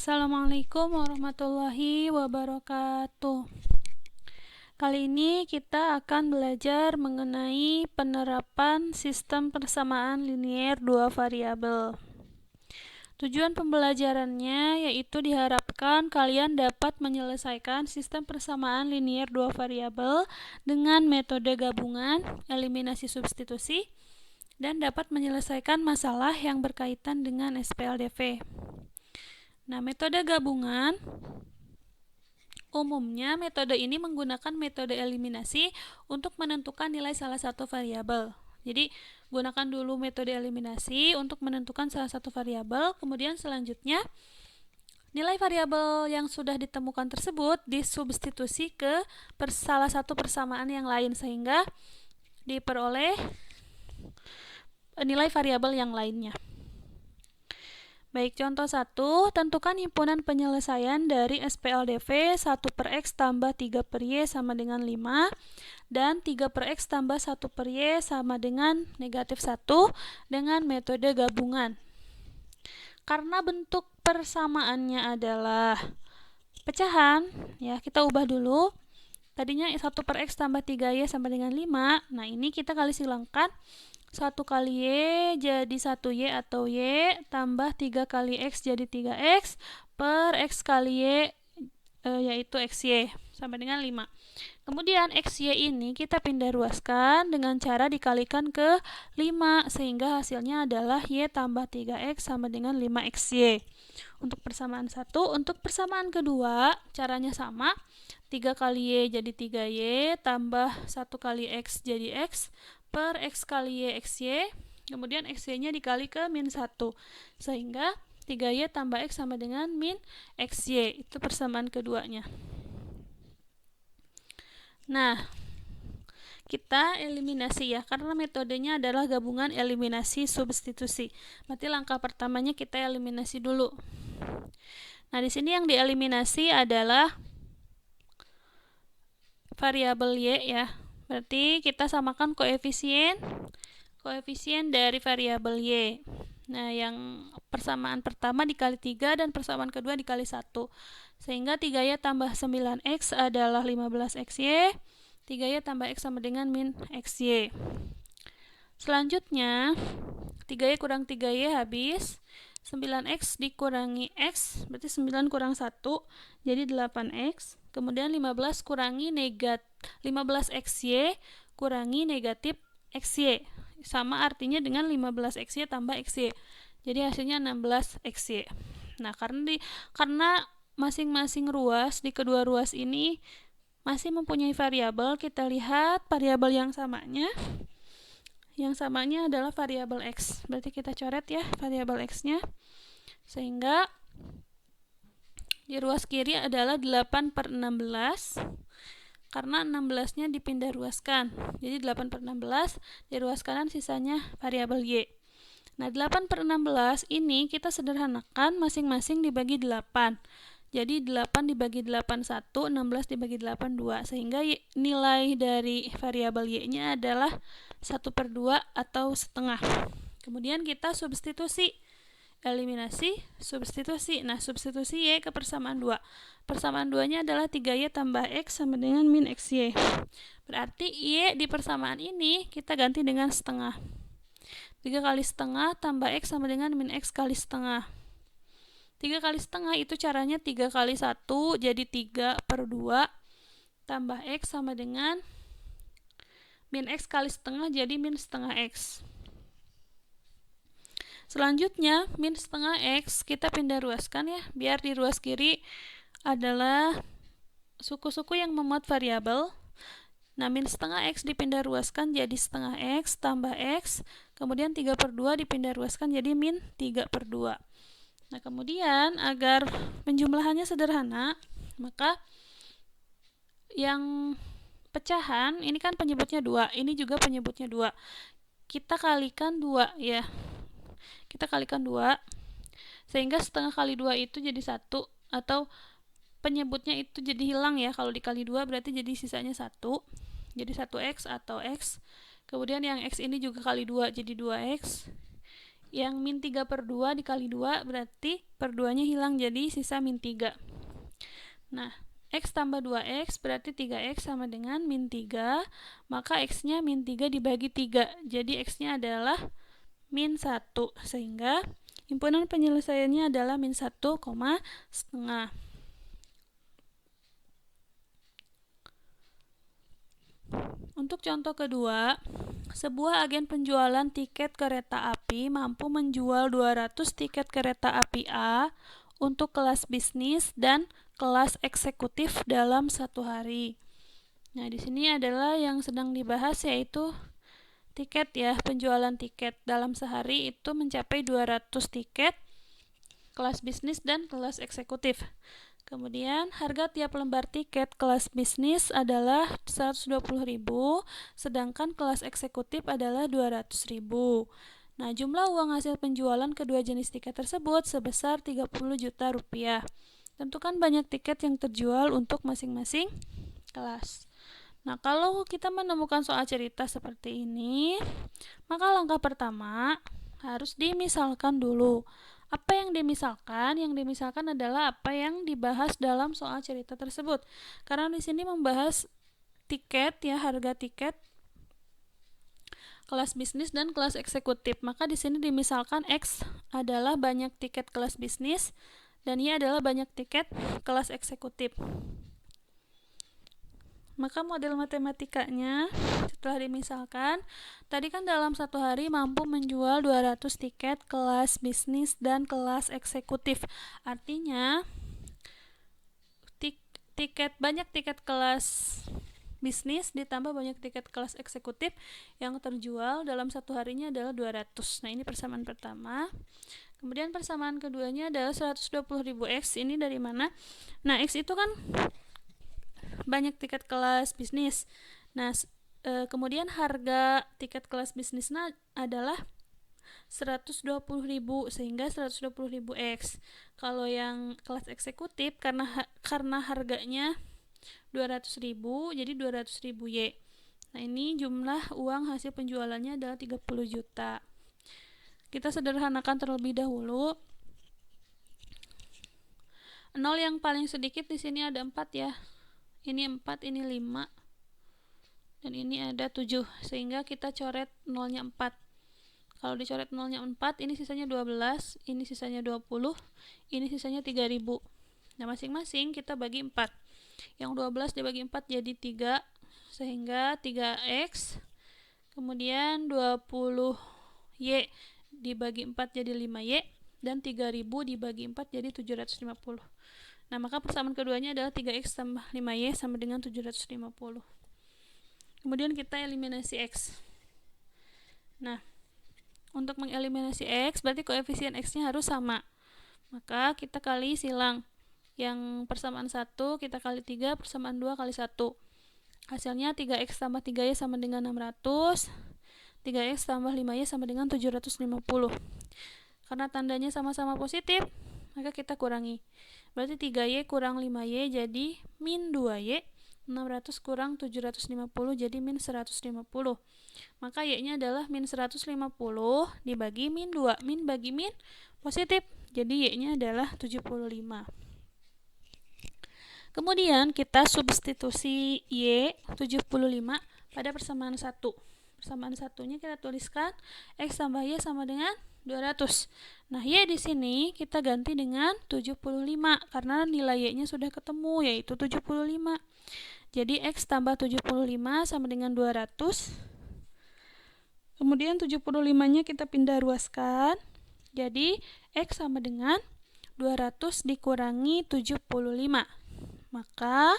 Assalamualaikum warahmatullahi wabarakatuh. Kali ini kita akan belajar mengenai penerapan sistem persamaan linier dua variabel. Tujuan pembelajarannya yaitu diharapkan kalian dapat menyelesaikan sistem persamaan linier dua variabel dengan metode gabungan, eliminasi substitusi, dan dapat menyelesaikan masalah yang berkaitan dengan SPLDV. Nah, metode gabungan umumnya metode ini menggunakan metode eliminasi untuk menentukan nilai salah satu variabel. Jadi, gunakan dulu metode eliminasi untuk menentukan salah satu variabel, kemudian selanjutnya nilai variabel yang sudah ditemukan tersebut disubstitusi ke salah satu persamaan yang lain sehingga diperoleh nilai variabel yang lainnya. Baik, contoh 1, tentukan himpunan penyelesaian dari SPLDV 1/X tambah 3/Y sama dengan 5 dan 3/X tambah 1/Y sama dengan negatif 1 dengan metode gabungan. Karena bentuk persamaannya adalah pecahan, ya kita ubah dulu. Tadinya 1/X tambah 3Y sama dengan 5, nah ini kita kali silangkan 1 kali Y jadi 1Y atau Y tambah 3 kali X jadi 3X per X kali Y yaitu XY sama dengan 5. Kemudian XY ini kita pindah ruaskan dengan cara dikalikan ke 5 sehingga hasilnya adalah Y tambah 3X sama dengan 5XY. Untuk persamaan 1, untuk persamaan kedua caranya sama. 3 kali Y jadi 3Y tambah 1 kali X jadi X per X kali Y XY, kemudian XY-nya dikali ke min 1 sehingga 3Y tambah X sama dengan min XY. Itu persamaan keduanya. Nah, kita eliminasi ya, karena metodenya adalah gabungan eliminasi substitusi. Berarti langkah pertamanya kita eliminasi dulu. Nah, di sini yang dieliminasi adalah variabel Y ya. Berarti kita samakan koefisien dari variabel Y. Nah, yang persamaan pertama dikali 3 dan persamaan kedua dikali 1. Sehingga 3Y tambah 9X adalah 15XY. 3Y tambah X sama dengan min XY. Selanjutnya, 3Y kurang 3Y habis. 9X dikurangi X, berarti 9 kurang 1, jadi 8X. Kemudian 15 kurangi 15XY kurangi negatif XY. Sama artinya dengan 15XY tambah XY. Jadi hasilnya 16XY. Nah, karena masing-masing ruas di kedua ruas ini masih mempunyai variabel, kita lihat variabel yang samanya. Yang samanya adalah variabel X. Berarti kita coret ya variabel X-nya. Sehingga di ruas kiri adalah 8/16 karena 16-nya dipindah ruaskan. Jadi 8/16 di ruas kanan sisanya variabel Y. Nah, 8/16 ini kita sederhanakan masing-masing dibagi 8. Jadi 8 dibagi 8 1, 16 dibagi 8 2 sehingga nilai dari variabel Y-nya adalah 1/2 atau setengah. Kemudian kita substitusi, eliminasi, substitusi. Nah, substitusi Y ke persamaan 2. Persamaan 2-nya adalah 3Y tambah X sama dengan min XY. Berarti Y di persamaan ini kita ganti dengan setengah. 3 kali setengah tambah X sama dengan min X kali setengah. 3 kali setengah itu caranya 3 kali 1 jadi 3/2 tambah X sama dengan min X kali setengah jadi min setengah X. Selanjutnya, min setengah X kita pindah ruaskan ya, biar di ruas kiri adalah suku-suku yang memuat variabel. Nah, min setengah X dipindah ruaskan jadi setengah X tambah X, kemudian 3/2 dipindah ruaskan jadi min 3/2. Nah, kemudian agar penjumlahannya sederhana, maka yang pecahan, ini kan penyebutnya 2, ini juga penyebutnya 2. Kita kalikan 2 ya. Kita kalikan 2 sehingga setengah kali 2 itu jadi 1 atau penyebutnya itu jadi hilang ya. Kalau dikali 2 berarti jadi sisanya 1. Jadi 1X atau X. Kemudian yang X ini juga kali 2 jadi 2X. yang min 3 per 2 dikali 2 berarti per 2-nya hilang, jadi sisa min 3. Nah, X tambah 2X berarti 3X sama dengan min 3, maka X-nya min 3 dibagi 3, jadi X-nya adalah min 1, sehingga himpunan penyelesaiannya adalah min 1,5. Untuk contoh kedua, sebuah agen penjualan tiket kereta api mampu menjual 200 tiket kereta api A untuk kelas bisnis dan kelas eksekutif dalam satu hari. Nah, di sini adalah yang sedang dibahas yaitu tiket ya, penjualan tiket dalam sehari itu mencapai 200 tiket kelas bisnis dan kelas eksekutif. Kemudian harga tiap lembar tiket kelas bisnis adalah 120.000, sedangkan kelas eksekutif adalah 200.000. Nah, jumlah uang hasil penjualan kedua jenis tiket tersebut sebesar 30 juta rupiah. Tentukan banyak tiket yang terjual untuk masing-masing kelas. Nah, kalau kita menemukan soal cerita seperti ini, maka langkah pertama harus dimisalkan dulu. Apa yang dimisalkan? Yang dimisalkan adalah apa yang dibahas dalam soal cerita tersebut. Karena di sini membahas tiket ya, harga tiket kelas bisnis dan kelas eksekutif. Maka di sini dimisalkan X adalah banyak tiket kelas bisnis dan Y adalah banyak tiket kelas eksekutif. Maka model matematikanya setelah dimisalkan, tadi kan dalam satu hari mampu menjual 200 tiket kelas bisnis dan kelas eksekutif. Artinya banyak tiket kelas bisnis ditambah banyak tiket kelas eksekutif yang terjual dalam satu harinya adalah 200. Nah, ini persamaan pertama. Kemudian persamaan keduanya adalah 120.000 X. Ini dari mana? Nah, X itu kan banyak tiket kelas bisnis. Nah, kemudian harga tiket kelas bisnisnya adalah 120.000, sehingga 120.000 X. Kalau yang kelas eksekutif karena harganya 200.000, jadi 200.000 Y. Nah, ini jumlah uang hasil penjualannya adalah 30 juta. Kita sederhanakan terlebih dahulu. 0 yang paling sedikit di sini ada 4 ya. Ini 4, ini 5. Dan ini ada 7, sehingga kita coret 0-nya 4. Kalau dicoret 0-nya 4, ini sisanya 12, ini sisanya 20, ini sisanya 3.000. Nah, masing-masing kita bagi 4. Yang 12 dibagi 4 jadi 3, sehingga 3X. Kemudian 20Y dibagi 4 jadi 5Y, dan 3.000 dibagi 4 jadi 750. Nah, maka persamaan keduanya adalah 3X tambah 5Y sama dengan 750. Kemudian kita eliminasi X. Nah, untuk mengeliminasi X berarti koefisien X-nya harus sama. Maka kita kali silang. Yang persamaan 1 kita kali 3, persamaan 2 kali 1. Hasilnya 3X tambah 3Y sama dengan 600. 3X tambah 5Y sama dengan 750. Karena tandanya sama-sama positif, maka kita kurangi. Berarti 3Y kurang 5Y jadi min 2Y. 600 kurang 750 jadi min 150. Maka Y-nya adalah min 150 dibagi min 2. Min bagi min positif, jadi Y-nya adalah 75. Kemudian kita substitusi Y 75 pada persamaan 1. Persamaan satunya kita tuliskan X tambah Y sama dengan 200. Nah, Y di sini kita ganti dengan 75 karena nilai Y-nya sudah ketemu, yaitu 75. Jadi X tambah 75 sama dengan 200. Kemudian 75-nya kita pindah ruaskan. Jadi X sama dengan 200 dikurangi 75. Maka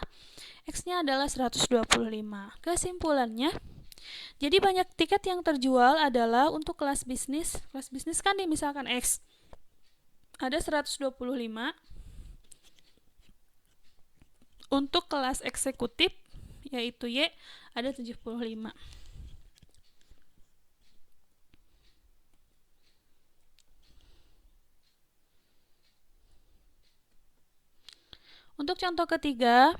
X-nya adalah 125. Kesimpulannya, jadi banyak tiket yang terjual adalah untuk kelas bisnis. Kelas bisnis kan misalkan X. Ada 125. Untuk kelas eksekutif, yaitu Y, ada 75. Untuk contoh ketiga,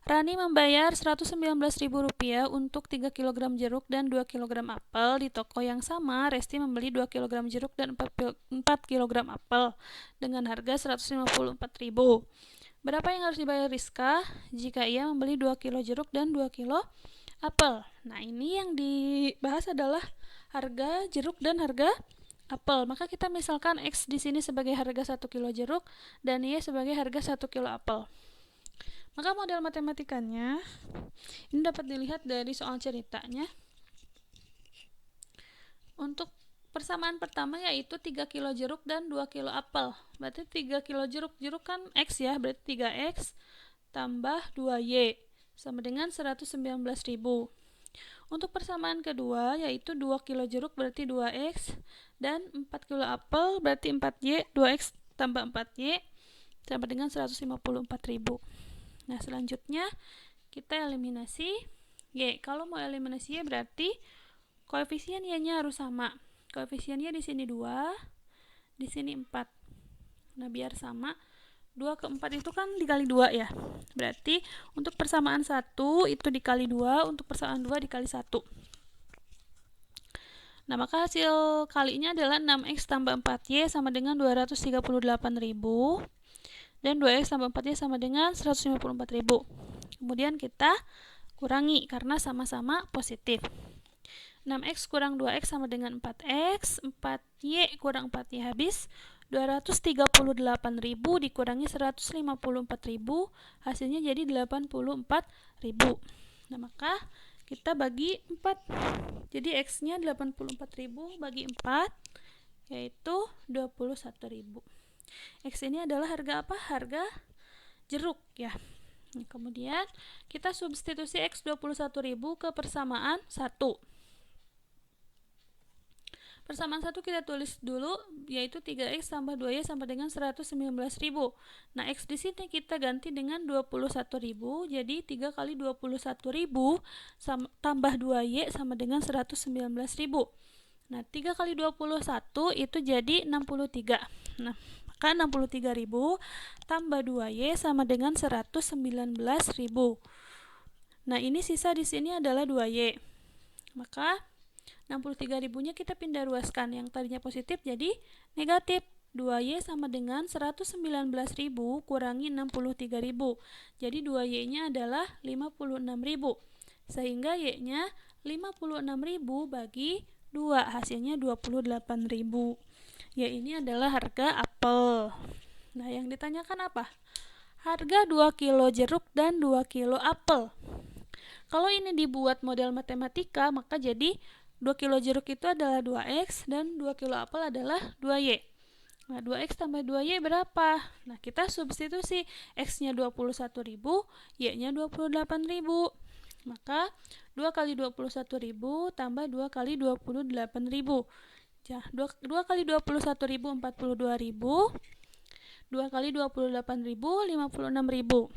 Rani membayar Rp119.000 untuk 3 kg jeruk dan 2 kg apel. Di toko yang sama, Resti membeli 2 kg jeruk dan 4 kg apel dengan harga Rp154.000. Berapa yang harus dibayar Rizka jika ia membeli 2 kg jeruk dan 2 kg apel? Nah, ini yang dibahas adalah harga jeruk dan harga apel. Maka kita misalkan X di sini sebagai harga 1 kg jeruk dan Y sebagai harga 1 kg apel. Maka model matematikanya ini dapat dilihat dari soal ceritanya. Untuk persamaan pertama yaitu 3 kg jeruk dan 2 kg apel. Berarti 3 kg jeruk kan X ya, berarti 3X tambah 2Y sama dengan 119.000. Untuk persamaan kedua yaitu 2 kg jeruk berarti 2X dan 4 kg apel berarti 4Y, 2X tambah 4Y sama dengan 154.000. Nah, selanjutnya kita eliminasi Y. Kalau mau eliminasi Y berarti koefisien Y-nya harus sama. Koefisien Y di sini 2, di sini 4. Nah, biar sama, 2 ke 4 itu kan dikali 2 ya. Berarti untuk persamaan 1 itu dikali 2, untuk persamaan 2 dikali 1. Nah, maka hasil kalinya adalah 6X tambah 4Y sama dengan 238.000. Dan 2X tambah 4Y sama dengan 154.000. Kemudian kita kurangi karena sama-sama positif. 6X kurang 2X sama dengan 4X, 4Y kurang 4Y habis 238.000 dikurangi 154.000, hasilnya jadi 84.000. Nah, maka kita bagi 4. Jadi X-nya 84.000 bagi 4 yaitu 21.000. X ini adalah harga apa? Harga jeruk ya. Nah, kemudian kita substitusi X 21.000 ke persamaan 1. Persamaan 1 kita tulis dulu yaitu 3X tambah 2Y sama dengan 119.000. Nah, X di sini kita ganti dengan 21.000. Jadi 3 kali 21.000 tambah 2Y sama dengan 119.000. Nah, 3 kali 21 itu jadi 63. Nah, maka 63.000 tambah 2Y sama dengan 119.000. Nah, ini sisa di sini adalah 2Y. Maka 63.000-nya kita pindah ruaskan. Yang tadinya positif jadi negatif. 2Y sama dengan 119.000 kurangi 63.000. Jadi 2Y-nya adalah 56.000. Sehingga Y-nya 56.000 bagi 2, hasilnya 28.000. Ya, ini adalah harga apel. Nah, yang ditanyakan apa? Harga 2 kg jeruk dan 2 kg apel. Kalau ini dibuat model matematika, maka jadi 2 kg jeruk itu adalah 2X dan 2 kg apel adalah 2Y. Nah, 2X tambah 2Y berapa? Nah, kita substitusi X-nya 21.000, Y-nya 28.000. Maka 2 kali 21.000 tambah 2 kali 28.000. 2 kali 21.000 42.000. 2 kali 28.000 56.000.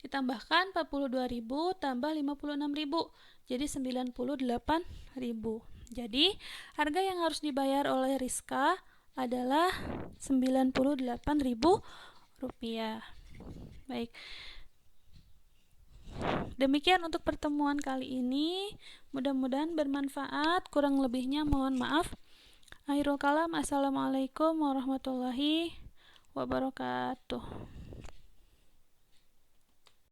Ditambahkan 42.000 tambah 56.000. Jadi 98.000. Jadi harga yang harus dibayar oleh Rizka adalah Rp98.000. Baik. Demikian untuk pertemuan kali ini. Mudah-mudahan bermanfaat. Kurang lebihnya mohon maaf. Akhirul kalam. Assalamualaikum warahmatullahi wabarakatuh.